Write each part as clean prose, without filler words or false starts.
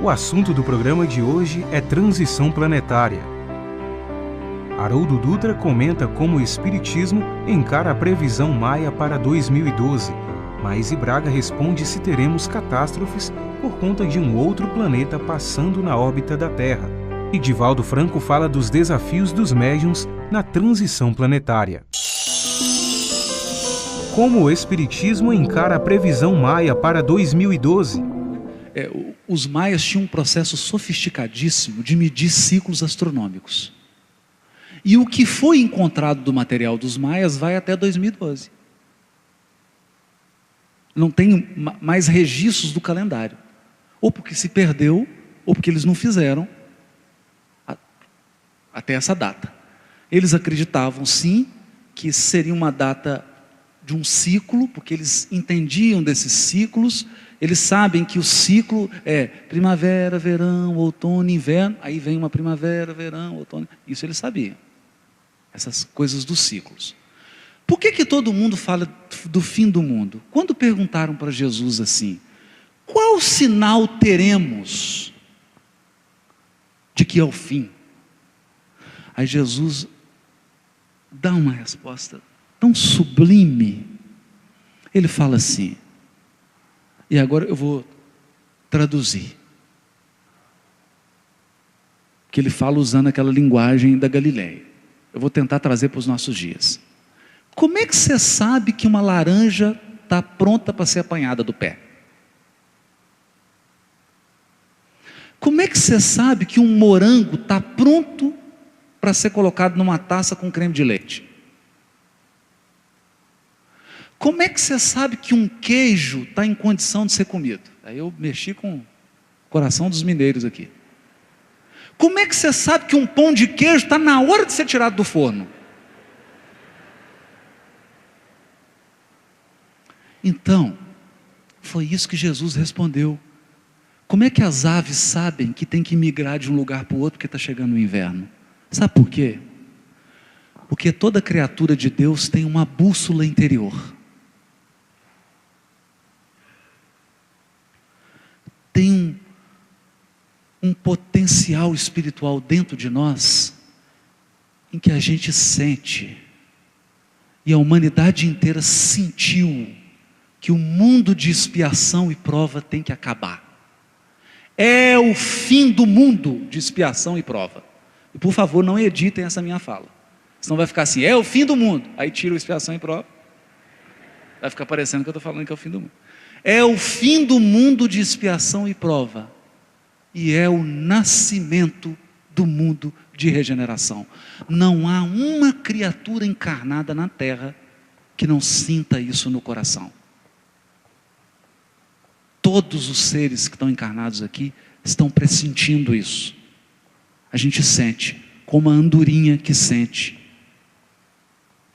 O assunto do programa de hoje é transição planetária. Haroldo Dutra comenta como o Espiritismo encara a previsão maia para 2012. Maíse Braga responde se teremos catástrofes por conta de um outro planeta passando na órbita da Terra. E Divaldo Franco fala dos desafios dos médiuns na transição planetária. Como o Espiritismo encara a previsão maia para 2012? Os maias tinham um processo sofisticadíssimo de medir ciclos astronômicos. E o que foi encontrado do material dos maias vai até 2012. Não tem mais registros do calendário. Ou porque se perdeu, ou porque eles não fizeram até essa data. Eles acreditavam, sim, que seria uma data de um ciclo, porque eles entendiam desses ciclos. Eles sabem que o ciclo é primavera, verão, outono, inverno. Aí vem uma primavera, verão, outono. Isso eles sabiam. Essas coisas dos ciclos. Por que todo mundo fala do fim do mundo? Quando perguntaram para Jesus assim, qual sinal teremos de que é o fim? Aí Jesus dá uma resposta tão sublime. Ele fala assim, e agora eu vou traduzir. Que ele fala usando aquela linguagem da Galileia. Eu vou tentar trazer para os nossos dias. Como é que você sabe que uma laranja está pronta para ser apanhada do pé? Como é que você sabe que um morango está pronto para ser colocado numa taça com creme de leite? Como é que você sabe que um queijo está em condição de ser comido? Aí eu mexi com o coração dos mineiros aqui. Como é que você sabe que um pão de queijo está na hora de ser tirado do forno? Então, foi isso que Jesus respondeu. Como é que as aves sabem que tem que migrar de um lugar para o outro porque está chegando o inverno? Sabe por quê? Porque toda criatura de Deus tem uma bússola interior. Tem um potencial espiritual dentro de nós, em que a gente sente, e a humanidade inteira sentiu, que o mundo de expiação e prova tem que acabar. É o fim do mundo de expiação e prova. E por favor, não editem essa minha fala. Senão vai ficar assim, é o fim do mundo. Aí tira o expiação e prova. Vai ficar parecendo que eu estou falando que é o fim do mundo. É o fim do mundo de expiação e prova. E é o nascimento do mundo de regeneração. Não há uma criatura encarnada na Terra que não sinta isso no coração. Todos os seres que estão encarnados aqui estão pressentindo isso. A gente sente, como a andorinha que sente,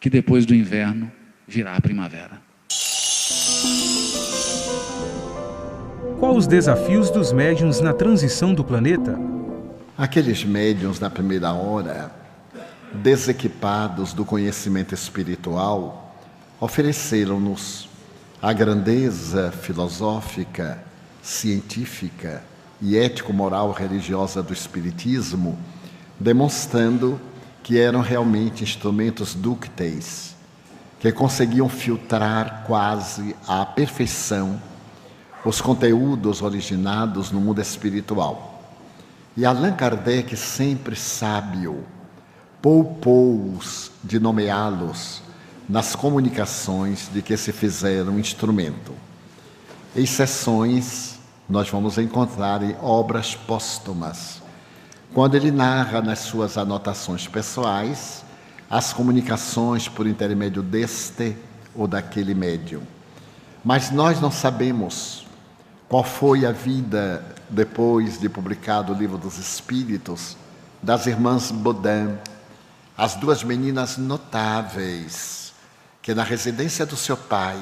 que depois do inverno virá a primavera. Quais os desafios dos médiuns na transição do planeta? Aqueles médiuns na primeira hora, desequipados do conhecimento espiritual, ofereceram-nos a grandeza filosófica, científica e ético-moral religiosa do Espiritismo, demonstrando que eram realmente instrumentos dúcteis, que conseguiam filtrar quase à perfeição os conteúdos originados no mundo espiritual. E Allan Kardec, sempre sábio, poupou-os de nomeá-los nas comunicações de que se fizeram instrumento. Exceções nós vamos encontrar em obras póstumas, quando ele narra nas suas anotações pessoais as comunicações por intermédio deste ou daquele médium. Mas nós não sabemos qual foi a vida, depois de publicado o Livro dos Espíritos, das irmãs Baudin, as duas meninas notáveis, que na residência do seu pai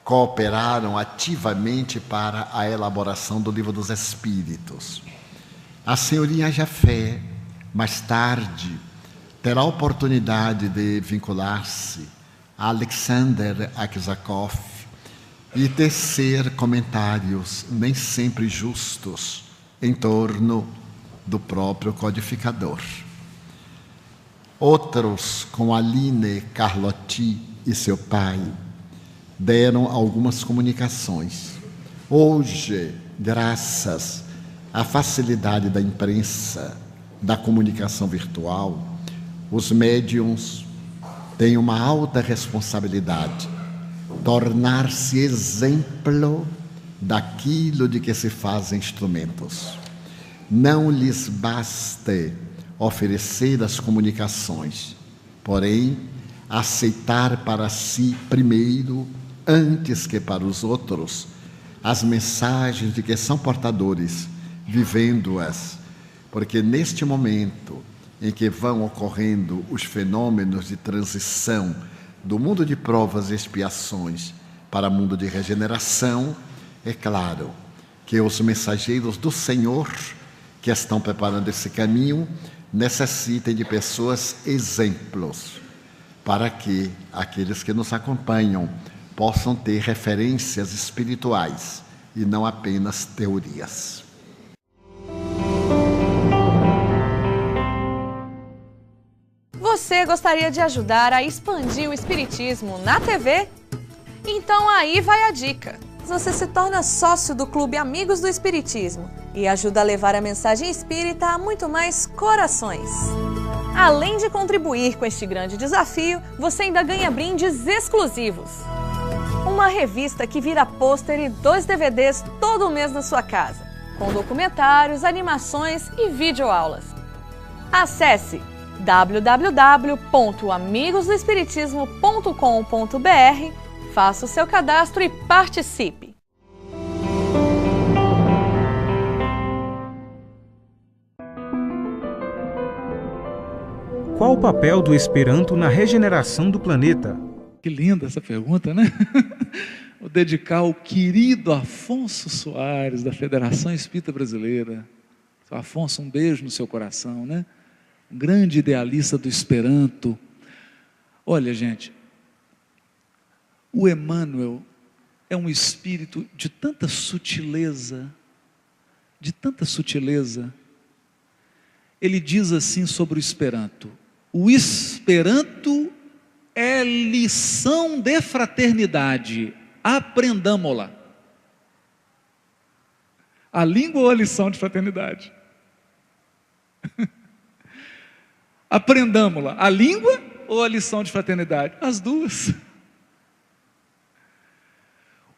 cooperaram ativamente para a elaboração do Livro dos Espíritos. A senhorinha Jafé, mais tarde, terá a oportunidade de vincular-se a Alexander Aksakov e tecer comentários nem sempre justos em torno do próprio codificador. Outros, com Aline Carlotti e seu pai, deram algumas comunicações. Hoje, graças à facilidade da imprensa, da comunicação virtual, os médiuns têm uma alta responsabilidade, tornar-se exemplo daquilo de que se fazem instrumentos. Não lhes baste oferecer as comunicações, porém, aceitar para si primeiro, antes que para os outros, as mensagens de que são portadores, vivendo-as, porque neste momento em que vão ocorrendo os fenômenos de transição do mundo de provas e expiações para o mundo de regeneração, é claro que os mensageiros do Senhor que estão preparando esse caminho necessitem de pessoas exemplos, para que aqueles que nos acompanham possam ter referências espirituais e não apenas teorias. Você gostaria de ajudar a expandir o Espiritismo na TV? Então aí vai a dica. Você se torna sócio do Clube Amigos do Espiritismo e ajuda a levar a mensagem espírita a muito mais corações. Além de contribuir com este grande desafio, você ainda ganha brindes exclusivos. Uma revista que vira pôster e 2 DVDs todo mês na sua casa, com documentários, animações e videoaulas. Acesse www.amigosdoespiritismo.com.br, faça o seu cadastro e participe! Qual o papel do Esperanto na regeneração do planeta? Que linda essa pergunta, né? Vou dedicar ao querido Afonso Soares, da Federação Espírita Brasileira. Seu Afonso, um beijo no seu coração, né? Um grande idealista do Esperanto. Olha, gente, o Emmanuel é um espírito de tanta sutileza, Ele diz assim sobre o Esperanto: o Esperanto é lição de fraternidade, aprendamo-la. A língua ou a lição de fraternidade? Aprendamo-la. A língua ou a lição de fraternidade? As duas.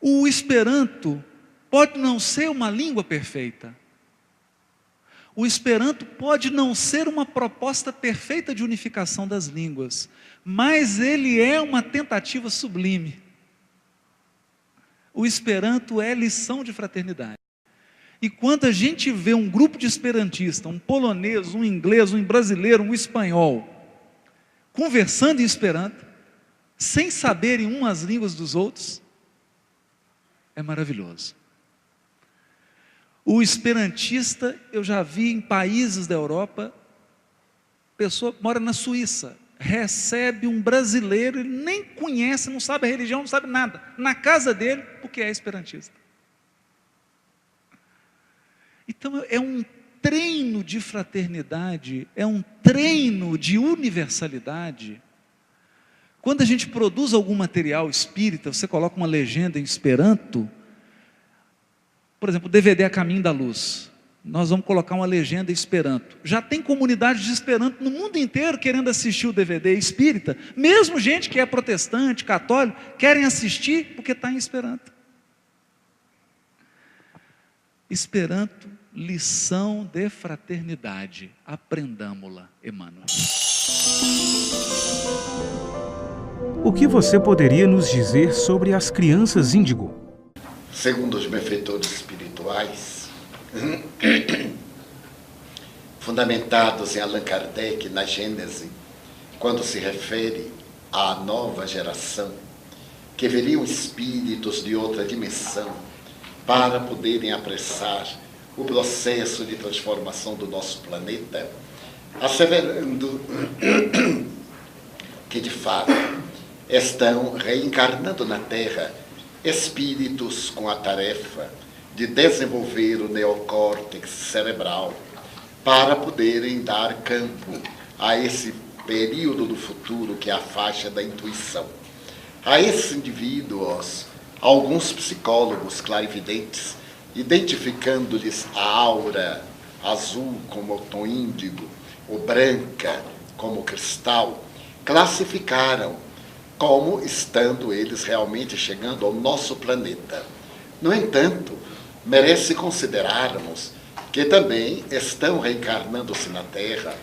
O Esperanto pode não ser uma língua perfeita. O Esperanto pode não ser uma proposta perfeita de unificação das línguas, mas ele é uma tentativa sublime. O Esperanto é lição de fraternidade. E quando a gente vê um grupo de esperantistas, um polonês, um inglês, um brasileiro, um espanhol, conversando em Esperanto, sem saberem umas línguas dos outros, é maravilhoso. O esperantista, eu já vi em países da Europa, pessoa mora na Suíça, recebe um brasileiro, ele nem conhece, não sabe a religião, não sabe nada, na casa dele, porque é esperantista. Então é um treino de fraternidade, é um treino de universalidade. Quando a gente produz algum material espírita, você coloca uma legenda em Esperanto, por exemplo, o DVD A Caminho da Luz, nós vamos colocar uma legenda em Esperanto. Já tem comunidade de Esperanto no mundo inteiro querendo assistir o DVD espírita, mesmo gente que é protestante, católico, querem assistir porque está em Esperanto. Esperanto, lição de fraternidade, aprendamo-la, Emmanuel. O que você poderia nos dizer sobre as crianças índigo? Segundo os benfeitores espirituais, fundamentados em Allan Kardec, na Gênese, quando se refere à nova geração, que veriam espíritos de outra dimensão para poderem apressar o processo de transformação do nosso planeta, asseverando que, de fato, estão reencarnando na Terra espíritos com a tarefa de desenvolver o neocórtex cerebral para poderem dar campo a esse período do futuro que é a faixa da intuição. A esses indivíduos, alguns psicólogos clarividentes, identificando-lhes a aura azul como o tom índigo, ou branca como o cristal, classificaram como estando eles realmente chegando ao nosso planeta. No entanto, merece considerarmos que também estão reencarnando-se na Terra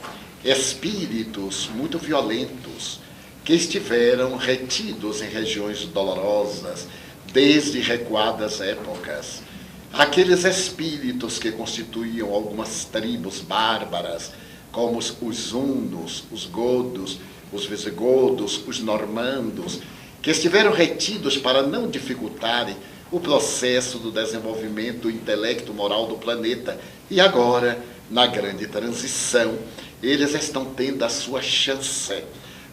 espíritos muito violentos que estiveram retidos em regiões dolorosas desde recuadas épocas. Aqueles espíritos que constituíam algumas tribos bárbaras, como os hunos, os godos, os visigodos, os normandos, que estiveram retidos para não dificultarem o processo do desenvolvimento do intelecto moral do planeta. E agora, na grande transição, eles estão tendo a sua chance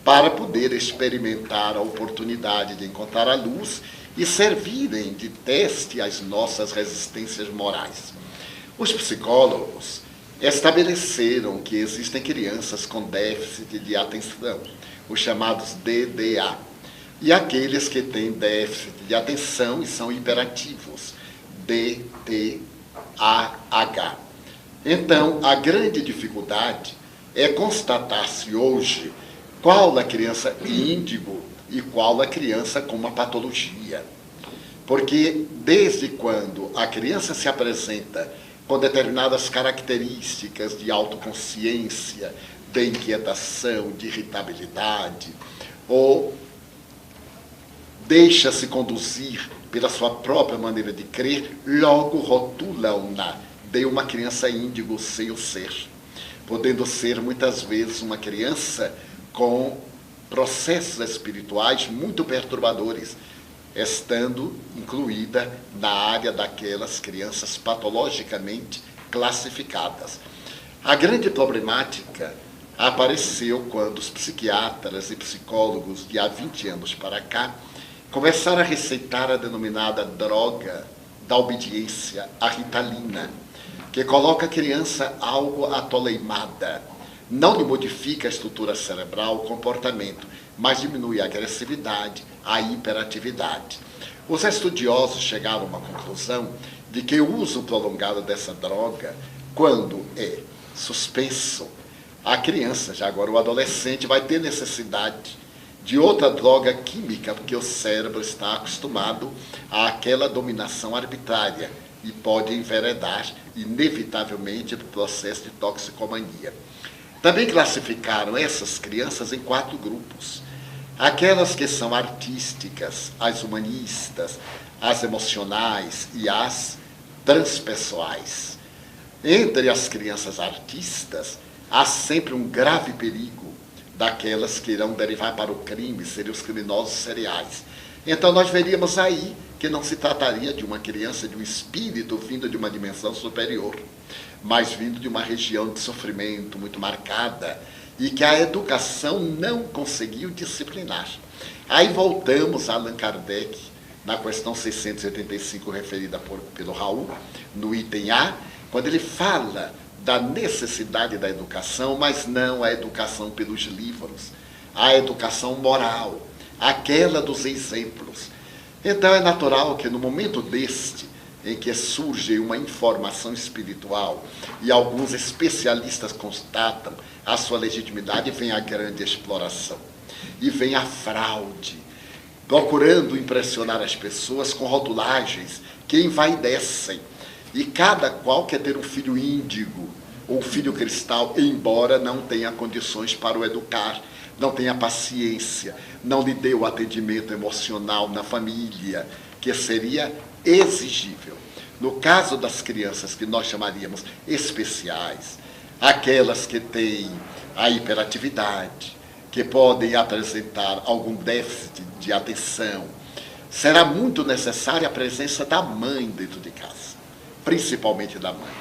para poder experimentar a oportunidade de encontrar a luz e servirem de teste às nossas resistências morais. Os psicólogos estabeleceram que existem crianças com déficit de atenção, os chamados DDA, e aqueles que têm déficit de atenção e são hiperativos, DTAH. Então, a grande dificuldade é constatar-se hoje qual a criança índigo e qual a criança com uma patologia. Porque desde quando a criança se apresenta com determinadas características de autoconsciência, de inquietação, de irritabilidade, ou deixa-se conduzir pela sua própria maneira de crer, logo rotulam-na de uma criança índigo sem o ser, podendo ser muitas vezes uma criança com processos espirituais muito perturbadores, estando incluída na área daquelas crianças patologicamente classificadas. A grande problemática apareceu quando os psiquiatras e psicólogos de há 20 anos para cá começaram a receitar a denominada droga da obediência, a Ritalina, que coloca a criança algo atoleimada, não lhe modifica a estrutura cerebral, o comportamento, mas diminui a agressividade, a hiperatividade. Os estudiosos chegaram a uma conclusão de que o uso prolongado dessa droga, quando é suspenso, a criança, já agora o adolescente, vai ter necessidade de outra droga química, porque o cérebro está acostumado àquela dominação arbitrária e pode enveredar, inevitavelmente, para o processo de toxicomania. Também classificaram essas crianças em 4 grupos. Aquelas que são artísticas, as humanistas, as emocionais e as transpessoais. Entre as crianças artistas, há sempre um grave perigo daquelas que irão derivar para o crime, seriam os criminosos seriais. Então nós veríamos aí que não se trataria de uma criança, de um espírito vindo de uma dimensão superior, mas vindo de uma região de sofrimento muito marcada e que a educação não conseguiu disciplinar. Aí voltamos a Allan Kardec, na questão 685 referida pelo Raul, no item A, quando ele fala da necessidade da educação, mas não a educação pelos livros, a educação moral, aquela dos exemplos. Então é natural que no momento deste, em que surge uma informação espiritual e alguns especialistas constatam a sua legitimidade, vem a grande exploração e vem a fraude, procurando impressionar as pessoas com rotulagens que envaidecem. E cada qual quer ter um filho índigo ou um filho cristal, embora não tenha condições para o educar, não tenha paciência, não lhe dê o atendimento emocional na família, que seria exigível. No caso das crianças que nós chamaríamos especiais, aquelas que têm a hiperatividade, que podem apresentar algum déficit de atenção, será muito necessária a presença da mãe dentro de casa, principalmente da mãe,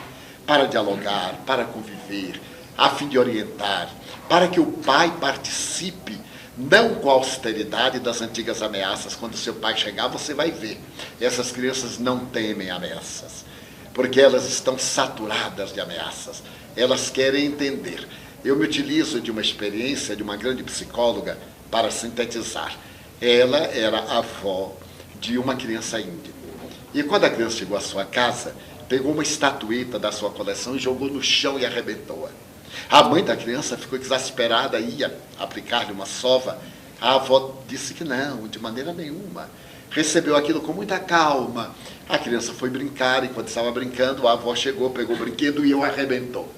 para dialogar, para conviver, a fim de orientar, para que o pai participe não com a austeridade das antigas ameaças. Quando seu pai chegar, você vai ver. Essas crianças não temem ameaças, porque elas estão saturadas de ameaças. Elas querem entender. Eu me utilizo de uma experiência de uma grande psicóloga para sintetizar. Ela era avó de uma criança índia. E quando a criança chegou à sua casa, pegou uma estatueta da sua coleção e jogou no chão e arrebentou-a. A mãe da criança ficou exasperada, ia aplicar-lhe uma sova. A avó disse que não, de maneira nenhuma. Recebeu aquilo com muita calma. A criança foi brincar, e quando estava brincando, a avó chegou, pegou o brinquedo e o arrebentou.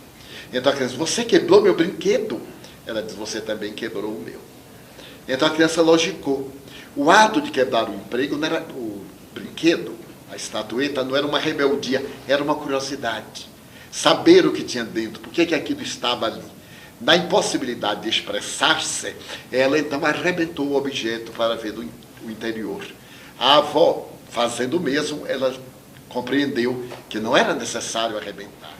Então a criança, você quebrou meu brinquedo? Ela disse, você também quebrou o meu. Então a criança logicou. O ato de quebrar o emprego, não era o brinquedo, a estatueta, não era uma rebeldia, era uma curiosidade. Saber o que tinha dentro, por que aquilo estava ali. Na impossibilidade de expressar-se, ela então arrebentou o objeto para ver o interior. A avó, fazendo o mesmo, ela compreendeu que não era necessário arrebentar.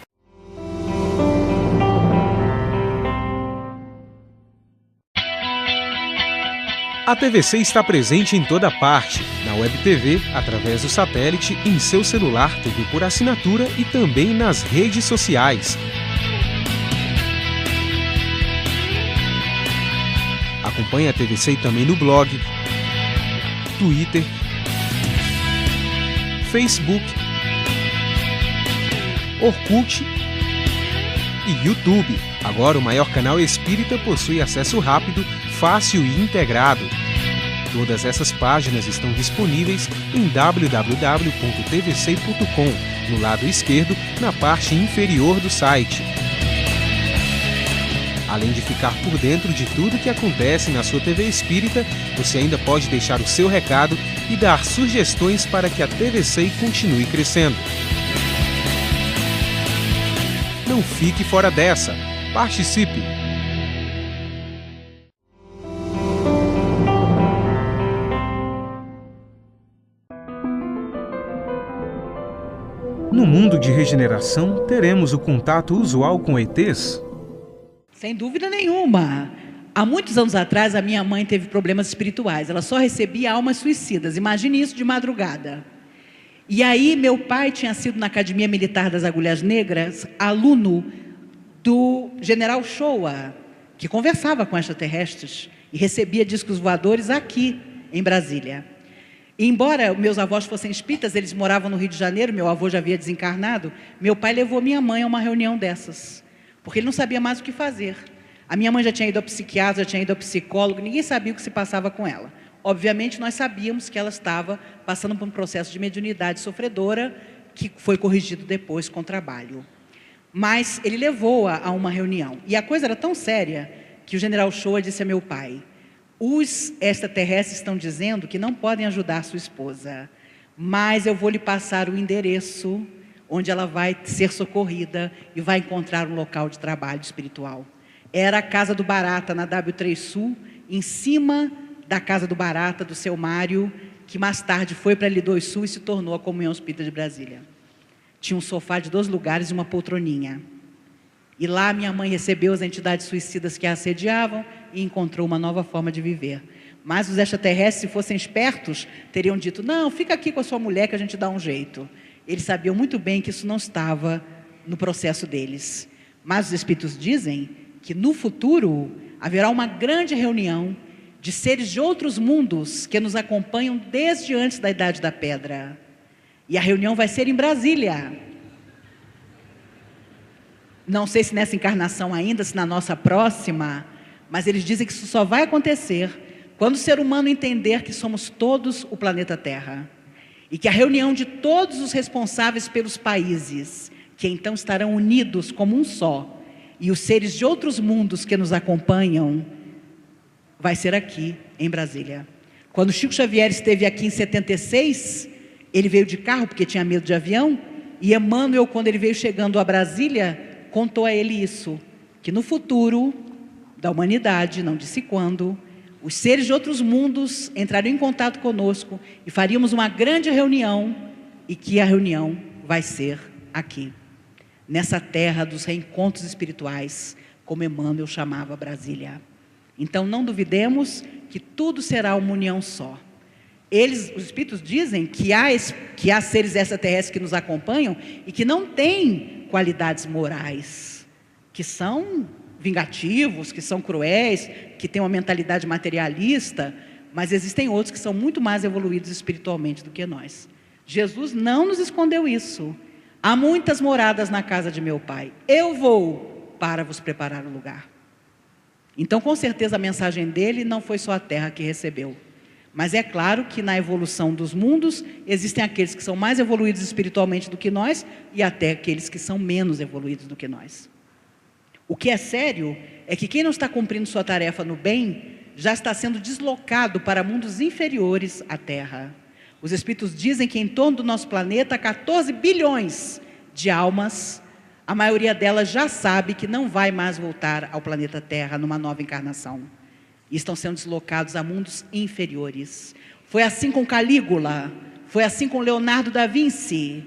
A TVC está presente em toda parte, na Web TV, através do satélite, em seu celular, TV por assinatura e também nas redes sociais. Acompanhe a TVC também no blog, Twitter, Facebook, Orkut e YouTube. Agora o maior canal espírita possui acesso rápido, fácil e integrado. Todas essas páginas estão disponíveis em www.tvc.com, no lado esquerdo, na parte inferior do site. Além de ficar por dentro de tudo que acontece na sua TV espírita, você ainda pode deixar o seu recado e dar sugestões para que a TVC continue crescendo. Não fique fora dessa. Participe! No mundo de regeneração, teremos o contato usual com ETs? Sem dúvida nenhuma. Há muitos anos atrás, a minha mãe teve problemas espirituais. Ela só recebia almas suicidas. Imagine isso de madrugada. E aí, meu pai tinha sido na Academia Militar das Agulhas Negras, aluno do general Shoa, que conversava com extraterrestres e recebia discos voadores aqui, em Brasília. E embora meus avós fossem espíritas, eles moravam no Rio de Janeiro, meu avô já havia desencarnado, meu pai levou minha mãe a uma reunião dessas, porque ele não sabia mais o que fazer. A minha mãe já tinha ido ao psiquiatra, já tinha ido ao psicólogo, ninguém sabia o que se passava com ela. Obviamente, nós sabíamos que ela estava passando por um processo de mediunidade sofredora, que foi corrigido depois com trabalho. Mas ele levou-a a uma reunião. E a coisa era tão séria que o general Shoa disse a meu pai, os extraterrestres estão dizendo que não podem ajudar sua esposa, mas eu vou lhe passar o endereço onde ela vai ser socorrida e vai encontrar um local de trabalho espiritual. Era a Casa do Barata, na W3 Sul, em cima da Casa do Barata, do seu Mário, que mais tarde foi para a L2 Sul e se tornou a Comunhão Espírita de Brasília. Tinha um sofá de 2 lugares e uma poltroninha. E lá minha mãe recebeu as entidades suicidas que a assediavam e encontrou uma nova forma de viver. Mas os extraterrestres, se fossem espertos, teriam dito, não, fica aqui com a sua mulher que a gente dá um jeito. Eles sabiam muito bem que isso não estava no processo deles. Mas os espíritos dizem que no futuro haverá uma grande reunião de seres de outros mundos que nos acompanham desde antes da Idade da Pedra. E a reunião vai ser em Brasília. Não sei se nessa encarnação ainda, se na nossa próxima, mas eles dizem que isso só vai acontecer quando o ser humano entender que somos todos o planeta Terra. E que a reunião de todos os responsáveis pelos países, que então estarão unidos como um só, e os seres de outros mundos que nos acompanham, vai ser aqui em Brasília. Quando Chico Xavier esteve aqui em 76, ele veio de carro porque tinha medo de avião, e Emmanuel, quando ele veio chegando a Brasília, contou a ele isso, que no futuro da humanidade, não disse quando, os seres de outros mundos entrariam em contato conosco e faríamos uma grande reunião, e que a reunião vai ser aqui, nessa terra dos reencontros espirituais, como Emmanuel chamava Brasília. Então não duvidemos que tudo será uma união só. Os espíritos dizem que há seres extraterrestres que nos acompanham e que não têm qualidades morais, que são vingativos, que são cruéis, que têm uma mentalidade materialista, mas existem outros que são muito mais evoluídos espiritualmente do que nós. Jesus não nos escondeu isso. Há muitas moradas na casa de meu Pai. Eu vou para vos preparar o lugar. Então, com certeza, a mensagem dele não foi só a Terra que recebeu. Mas é claro que na evolução dos mundos, existem aqueles que são mais evoluídos espiritualmente do que nós e até aqueles que são menos evoluídos do que nós. O que é sério é que quem não está cumprindo sua tarefa no bem, já está sendo deslocado para mundos inferiores à Terra. Os espíritos dizem que em torno do nosso planeta há 14 bilhões de almas. A maioria delas já sabe que não vai mais voltar ao planeta Terra numa nova encarnação. E estão sendo deslocados a mundos inferiores. Foi assim com Calígula, foi assim com Leonardo da Vinci,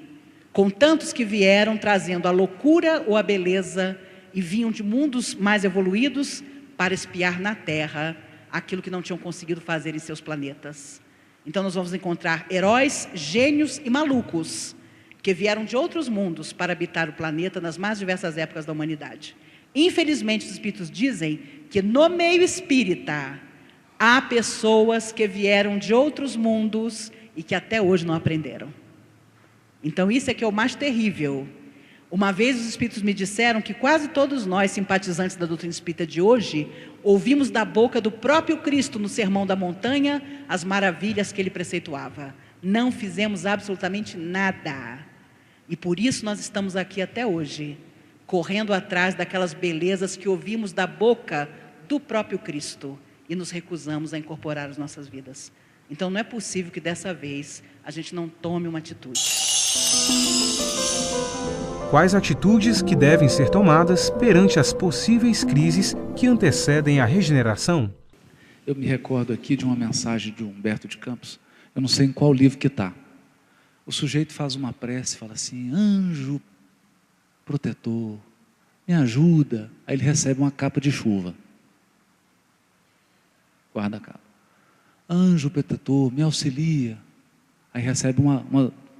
com tantos que vieram trazendo a loucura ou a beleza e vinham de mundos mais evoluídos para espiar na Terra aquilo que não tinham conseguido fazer em seus planetas. Então nós vamos encontrar heróis, gênios e malucos que vieram de outros mundos para habitar o planeta nas mais diversas épocas da humanidade. Infelizmente, os espíritos dizem que no meio espírita há pessoas que vieram de outros mundos e que até hoje não aprenderam. Então isso é que é o mais terrível. Uma vez os espíritos me disseram que quase todos nós, simpatizantes da doutrina espírita de hoje, ouvimos da boca do próprio Cristo no Sermão da Montanha as maravilhas que ele preceituava. Não fizemos absolutamente nada. E por isso nós estamos aqui até hoje, correndo atrás daquelas belezas que ouvimos da boca do próprio Cristo e nos recusamos a incorporar as nossas vidas. Então não é possível que dessa vez a gente não tome uma atitude. Quais atitudes que devem ser tomadas perante as possíveis crises que antecedem a regeneração? Eu me recordo aqui de uma mensagem de Humberto de Campos, eu não sei em qual livro que está. O sujeito faz uma prece, fala assim: anjo protetor, me ajuda. Aí ele recebe uma capa de chuva. Guarda a capa. Anjo protetor, me auxilia. Aí recebe uma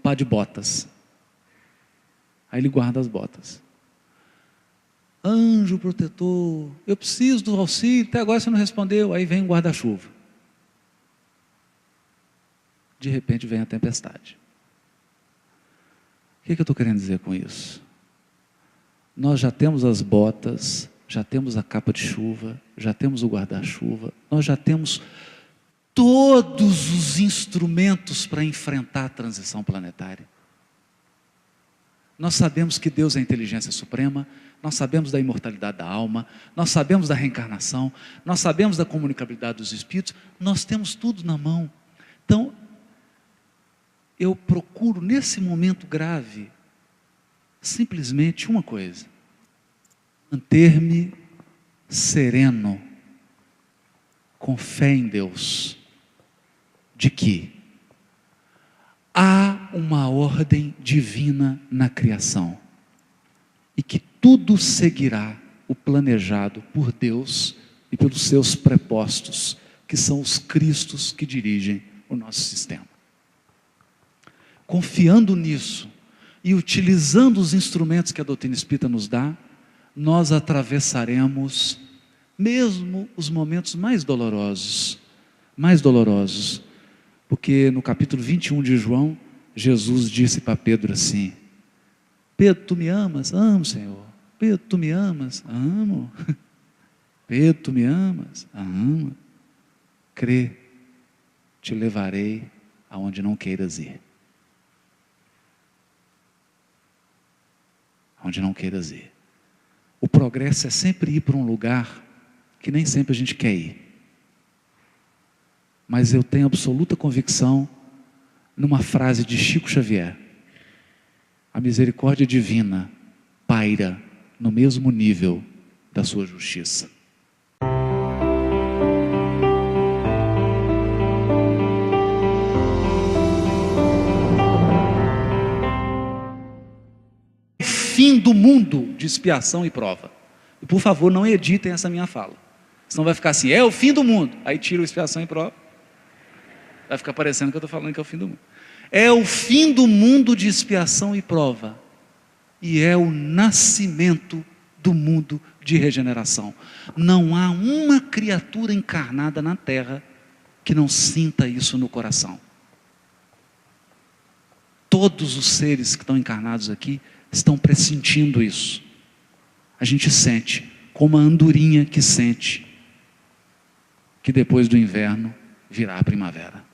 pá de botas. Aí ele guarda as botas. Anjo protetor, eu preciso do auxílio, até agora você não respondeu. Aí vem o guarda-chuva. De repente vem a tempestade. O que eu estou querendo dizer com isso? Nós já temos as botas, já temos a capa de chuva, já temos o guarda-chuva, nós já temos todos os instrumentos para enfrentar a transição planetária. Nós sabemos que Deus é a inteligência suprema, nós sabemos da imortalidade da alma, nós sabemos da reencarnação, nós sabemos da comunicabilidade dos espíritos, nós temos tudo na mão. Então, eu procuro nesse momento grave, simplesmente uma coisa: manter-me sereno, com fé em Deus, de que há uma ordem divina na criação e que tudo seguirá o planejado por Deus e pelos seus prepostos, que são os Cristos que dirigem o nosso sistema. Confiando nisso e utilizando os instrumentos que a doutrina espírita nos dá, nós atravessaremos mesmo os momentos mais dolorosos, porque no capítulo 21 de João, Jesus disse para Pedro assim: Pedro, tu me amas? Amo, Senhor. Pedro, tu me amas? Amo. Pedro, tu me amas? Amo. Crê, te levarei aonde não queiras ir. Onde não queiras ir. O progresso é sempre ir para um lugar que nem sempre a gente quer ir. Mas eu tenho absoluta convicção numa frase de Chico Xavier: a misericórdia divina paira no mesmo nível da sua justiça. Fim do mundo de expiação e prova. E por favor, não editem essa minha fala. Senão vai ficar assim, é o fim do mundo. Aí tira o expiação e prova. Vai ficar parecendo que eu estou falando que é o fim do mundo. É o fim do mundo de expiação e prova. E é o nascimento do mundo de regeneração. Não há uma criatura encarnada na terra que não sinta isso no coração. Todos os seres que estão encarnados aqui estão pressentindo isso. A gente sente, como a andorinha que sente que depois do inverno virá a primavera.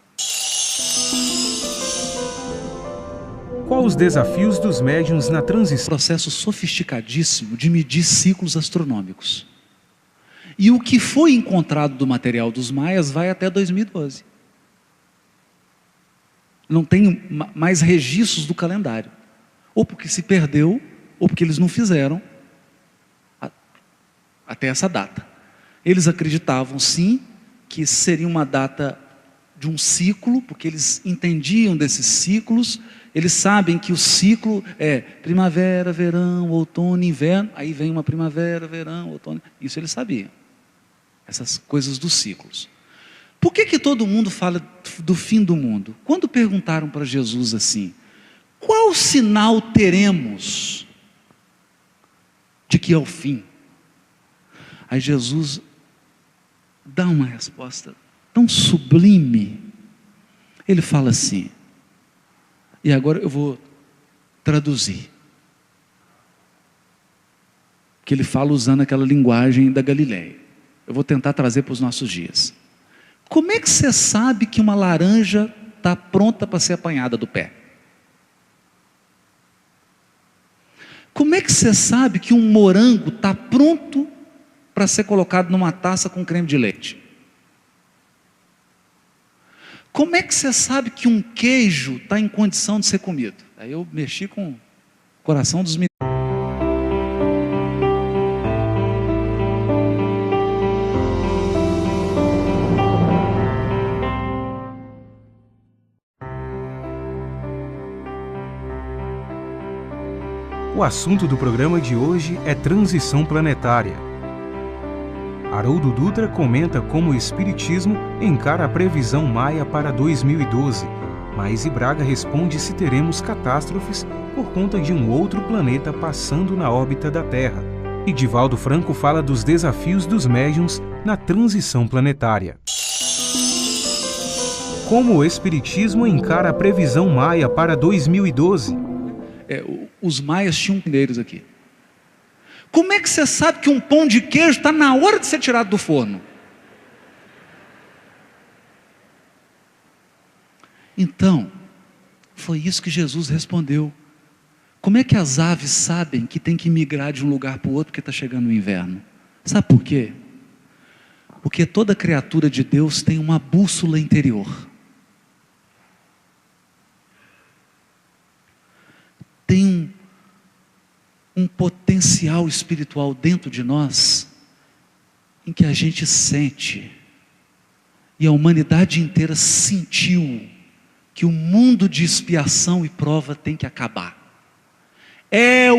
Quais os desafios dos médiuns na transição? Processo sofisticadíssimo de medir ciclos astronômicos. E o que foi encontrado do material dos maias vai até 2012. Não tem mais registros do calendário. Ou porque se perdeu, ou porque eles não fizeram até essa data. Eles acreditavam, sim, que seria uma data de um ciclo, porque eles entendiam desses ciclos. Eles sabem que o ciclo é primavera, verão, outono, inverno. Aí vem uma primavera, verão, outono. Isso eles sabiam. Essas coisas dos ciclos. Por que todo mundo fala do fim do mundo? Quando perguntaram para Jesus assim, qual sinal teremos de que é o fim? Aí Jesus dá uma resposta tão sublime. Ele fala assim, e agora eu vou traduzir. Que ele fala usando aquela linguagem da Galileia. Eu vou tentar trazer para os nossos dias. Como é que você sabe que uma laranja está pronta para ser apanhada do pé? Como é que você sabe que um morango está pronto para ser colocado numa taça com creme de leite? Como é que você sabe que um queijo está em condição de ser comido? Aí eu mexi com o coração dos meninos. O assunto do programa de hoje é transição planetária. Haroldo Dutra comenta como o Espiritismo encara a previsão maia para 2012, mas Braga responde se teremos catástrofes por conta de um outro planeta passando na órbita da Terra. E Divaldo Franco fala dos desafios dos médiuns na transição planetária. Como o Espiritismo encara a previsão maia para 2012? Os maias tinham primeiros aqui. Como é que você sabe que um pão de queijo está na hora de ser tirado do forno? Então, foi isso que Jesus respondeu. Como é que as aves sabem que tem que migrar de um lugar para o outro porque está chegando o inverno? Sabe por quê? Porque toda criatura de Deus tem uma bússola interior. Tem um potencial espiritual dentro de nós, em que a gente sente, e a humanidade inteira sentiu, que o mundo de expiação e prova tem que acabar. É o